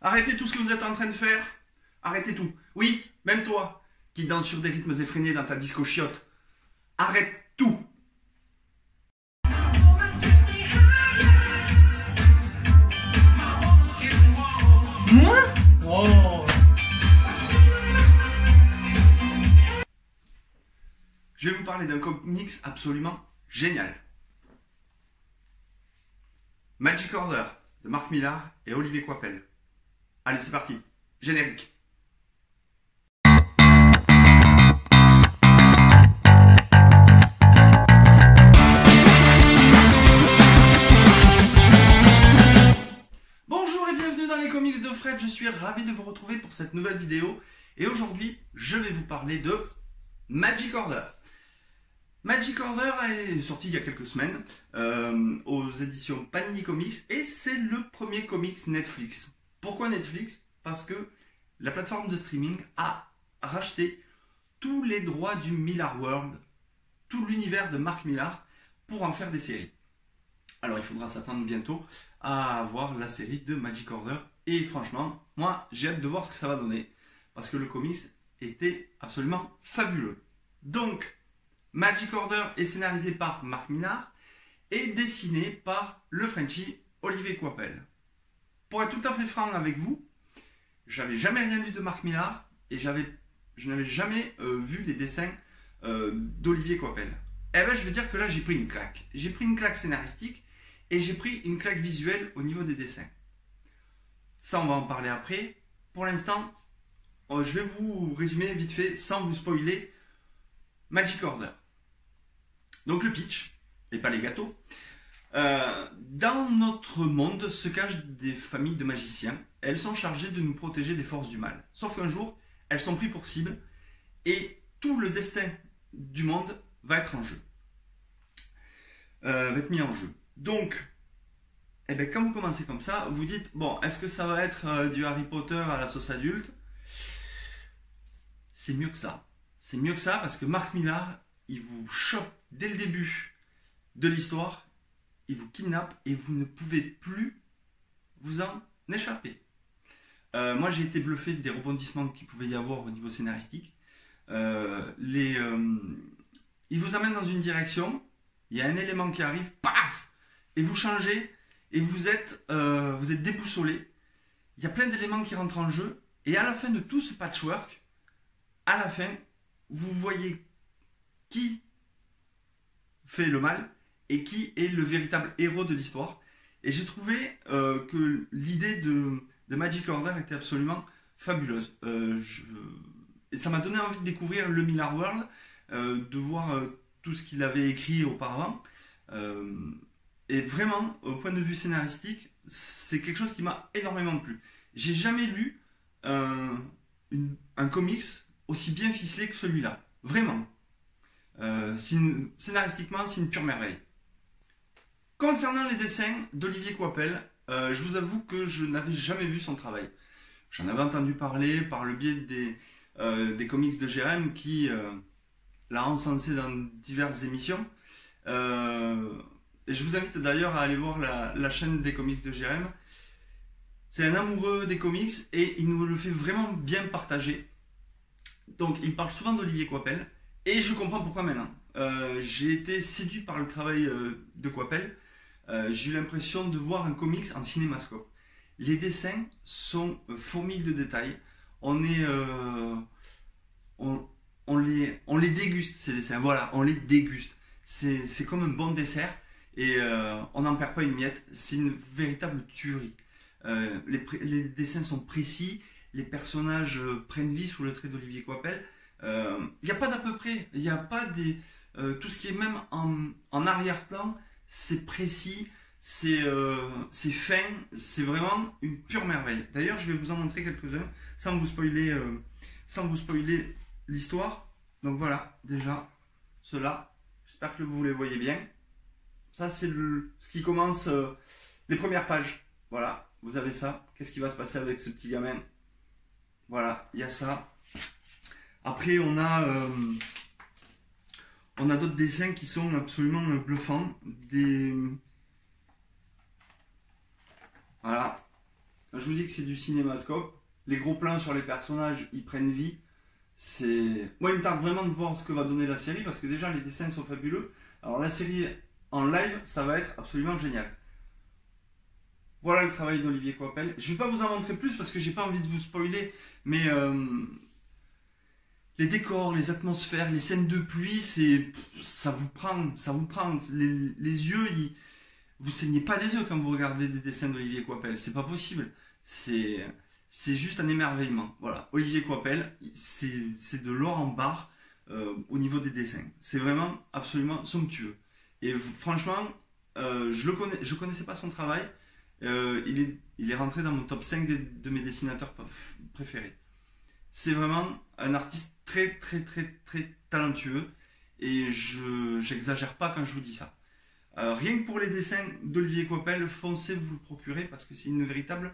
Arrêtez tout ce que vous êtes en train de faire. Arrêtez tout. Oui, même toi, qui danse sur des rythmes effrénés dans ta disco chiotte. Arrête tout. Moi? Oh. Je vais vous parler d'un comics absolument génial. Magic Order de Mark Millar et Olivier Coipel. Allez, c'est parti. Générique. Bonjour et bienvenue dans les comics de Fred. Je suis ravi de vous retrouver pour cette nouvelle vidéo. Et aujourd'hui, je vais vous parler de Magic Order. Magic Order est sorti il y a quelques semaines aux éditions Panini Comics et c'est le premier comics Netflix. Pourquoi Netflix? Parce que la plateforme de streaming a racheté tous les droits du Millar World, tout l'univers de Mark Millar pour en faire des séries. Alors il faudra s'attendre bientôt à voir la série de Magic Order et franchement, moi j'ai hâte de voir ce que ça va donner parce que le comics était absolument fabuleux. Donc, Magic Order est scénarisé par Mark Millar et dessiné par le Frenchie Olivier Coipel. Pour être tout à fait franc avec vous, j'avais jamais rien lu de Mark Millar et je n'avais jamais vu les dessins d'Olivier Coipel. Eh ben je veux dire que là j'ai pris une claque. J'ai pris une claque scénaristique et j'ai pris une claque visuelle au niveau des dessins. Ça on va en parler après. Pour l'instant, je vais vous résumer vite fait sans vous spoiler Magic Order. Donc le pitch, et pas les gâteaux. Dans notre monde se cachent des familles de magiciens. Elles sont chargées de nous protéger des forces du mal. Sauf qu'un jour, elles sont prises pour cible et tout le destin du monde va être en jeu. Va être mis en jeu. Donc, eh ben, quand vous commencez comme ça, vous dites, bon, est-ce que ça va être du Harry Potter à la sauce adulte? C'est mieux que ça. C'est mieux que ça parce que Mark Millar, il vous chope dès le début de l'histoire, il vous kidnappe et vous ne pouvez plus vous en échapper. Moi, j'ai été bluffé des rebondissements qu'il pouvait y avoir au niveau scénaristique. Il vous amène dans une direction, il y a un élément qui arrive, paf, et vous changez et vous êtes déboussolé. Il y a plein d'éléments qui rentrent en jeu et à la fin de tout ce patchwork, à la fin, vous voyez qui fait le mal et qui est le véritable héros de l'histoire. Et j'ai trouvé que l'idée de Magic Order était absolument fabuleuse. Et ça m'a donné envie de découvrir le Millar World, de voir tout ce qu'il avait écrit auparavant. Et vraiment, au point de vue scénaristique, c'est quelque chose qui m'a énormément plu. J'ai jamais lu un comics aussi bien ficelé que celui-là. Vraiment. Scénaristiquement, c'est une pure merveille. Concernant les dessins d'Olivier Coipel, je vous avoue que je n'avais jamais vu son travail. J'en avais entendu parler par le biais des comics de Jérém qui l'a encensé dans diverses émissions. Et je vous invite d'ailleurs à aller voir la chaîne des comics de Jérém. C'est un amoureux des comics et il nous le fait vraiment bien partager. Donc il parle souvent d'Olivier Coipel et je comprends pourquoi maintenant. J'ai été séduit par le travail de Coipel. J'ai eu l'impression de voir un comics en cinémascope. Les dessins sont fourmilles de détails. On les déguste ces dessins. Voilà, on les déguste. C'est comme un bon dessert et on n'en perd pas une miette. C'est une véritable tuerie. Les dessins sont précis. Les personnages prennent vie sous le trait d'Olivier Coipel. Il n'y a pas d'à peu près. Il n'y a pas tout ce qui est même en arrière-plan. C'est précis, c'est fin, c'est vraiment une pure merveille. D'ailleurs, je vais vous en montrer quelques-uns sans vous spoiler l'histoire. Donc voilà, déjà, ceux-là, j'espère que vous les voyez bien. Ça, c'est ce qui commence les premières pages. Voilà, vous avez ça. Qu'est-ce qui va se passer avec ce petit gamin? Voilà, il y a ça. Après, on a d'autres dessins qui sont absolument bluffants. Voilà. je vous dis que c'est du cinémascope. Les gros plans sur les personnages, ils prennent vie. Moi, il me tarde vraiment de voir ce que va donner la série parce que déjà les dessins sont fabuleux. Alors la série en live, ça va être absolument génial. Voilà le travail d'Olivier Coipel. Je ne vais pas vous en montrer plus parce que j'ai pas envie de vous spoiler, mais les décors, les atmosphères, les scènes de pluie, ça vous prend. Les yeux, vous saignez pas des yeux quand vous regardez des dessins d'Olivier Coipel. C'est pas possible. C'est juste un émerveillement. Voilà, Olivier Coipel, c'est de l'or en barre au niveau des dessins. C'est vraiment absolument somptueux. Et franchement, je connaissais pas son travail. Il est rentré dans mon top 5 de mes dessinateurs préférés. C'est vraiment un artiste très talentueux et j'exagère pas quand je vous dis ça. Rien que pour les dessins d'Olivier Coipel, foncez vous le procurer parce que c'est une véritable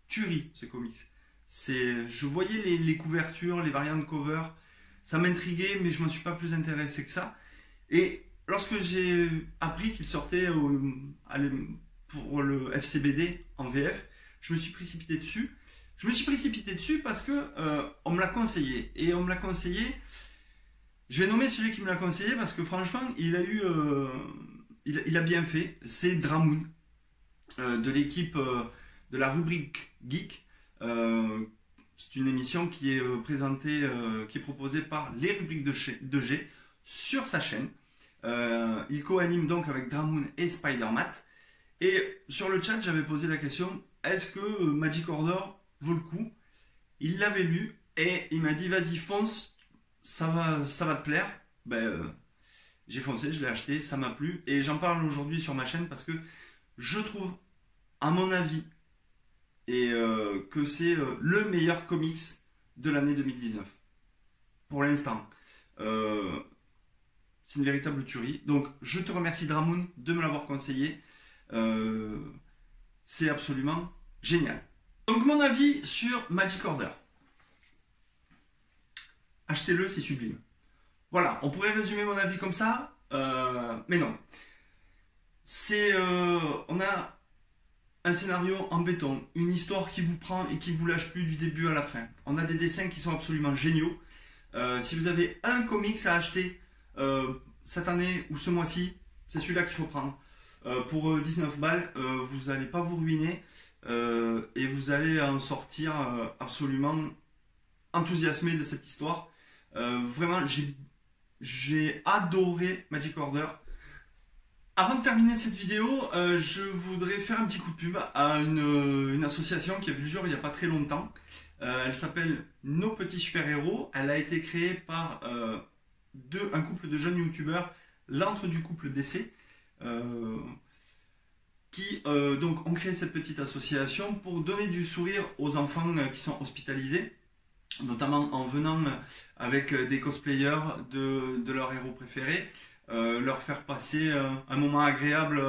tuerie ce comics. Je voyais les couvertures, les variantes cover, ça m'intriguait mais je m'en suis pas plus intéressé que ça. Et lorsque j'ai appris qu'il sortait pour le FCBD en VF, je me suis précipité dessus. Je me suis précipité dessus parce que on me l'a conseillé. Et on me l'a conseillé. Je vais nommer celui qui me l'a conseillé parce que franchement, il a bien fait. C'est Dramoun de l'équipe de la rubrique Geek. C'est une émission qui est présentée, qui est proposée par les rubriques de G sur sa chaîne. Il co-anime donc avec Dramoun et Spider-Mat. Et sur le chat, j'avais posé la question, est-ce que Magic Order vaut le coup? Il l'avait lu et il m'a dit, vas-y fonce, ça va te plaire. J'ai foncé, je l'ai acheté, ça m'a plu. Et j'en parle aujourd'hui sur ma chaîne parce que je trouve, à mon avis, que c'est le meilleur comics de l'année 2019. Pour l'instant. C'est une véritable tuerie. Donc, je te remercie Dramoun de me l'avoir conseillé. C'est absolument génial. Donc mon avis sur Magic Order. Achetez-le, c'est sublime. Voilà, on pourrait résumer mon avis comme ça, mais non. On a un scénario en béton, une histoire qui vous prend et qui vous lâche plus du début à la fin. On a des dessins qui sont absolument géniaux. Si vous avez un comics à acheter cette année ou ce mois-ci, c'est celui-là qu'il faut prendre. Pour 19 balles, vous n'allez pas vous ruiner et vous allez en sortir absolument enthousiasmé de cette histoire. Vraiment, j'ai adoré Magic Order. Avant de terminer cette vidéo, je voudrais faire un petit coup de pub à une association qui a vu le jour il n'y a pas très longtemps. Elle s'appelle Nos Petits Super-Héros. Elle a été créée par un couple de jeunes youtubeurs, l'antre du couple DC. Qui donc ont créé cette petite association pour donner du sourire aux enfants qui sont hospitalisés, notamment en venant avec des cosplayers de leurs héros préférés, leur faire passer un moment agréable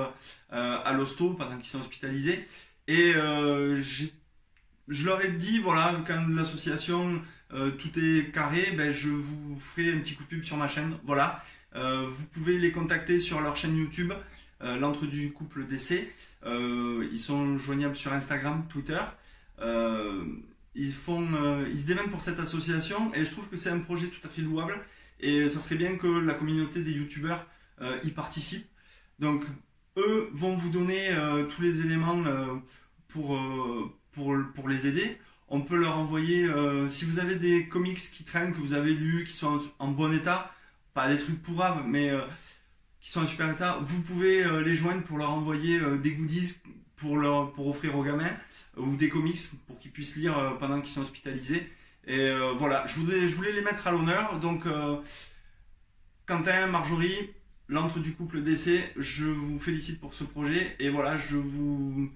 à l'hosto pendant qu'ils sont hospitalisés. Et je leur ai dit, voilà, quand l'association tout est carré, je vous ferai un petit coup de pub sur ma chaîne. Voilà. Vous pouvez les contacter sur leur chaîne YouTube, l'antre du couple DC. Ils sont joignables sur Instagram, Twitter. Ils se démènent pour cette association et je trouve que c'est un projet tout à fait louable. Et ça serait bien que la communauté des youtubeurs y participe. Donc eux vont vous donner tous les éléments pour les aider. On peut leur envoyer, si vous avez des comics qui traînent, que vous avez lus, qui sont en bon état, pas des trucs pourraves, mais qui sont en super état, vous pouvez les joindre pour leur envoyer des goodies pour offrir aux gamins ou des comics pour qu'ils puissent lire pendant qu'ils sont hospitalisés. Et voilà, je voulais les mettre à l'honneur. Donc Quentin, Marjorie, l'antre du couple DC, je vous félicite pour ce projet. Et voilà, je vous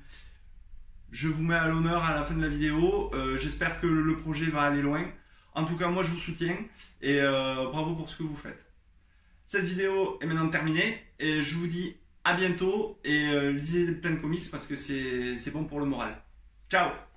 mets à l'honneur à la fin de la vidéo. J'espère que le projet va aller loin. En tout cas, moi je vous soutiens et bravo pour ce que vous faites. Cette vidéo est maintenant terminée et je vous dis à bientôt et lisez plein de comics parce que c'est bon pour le moral. Ciao!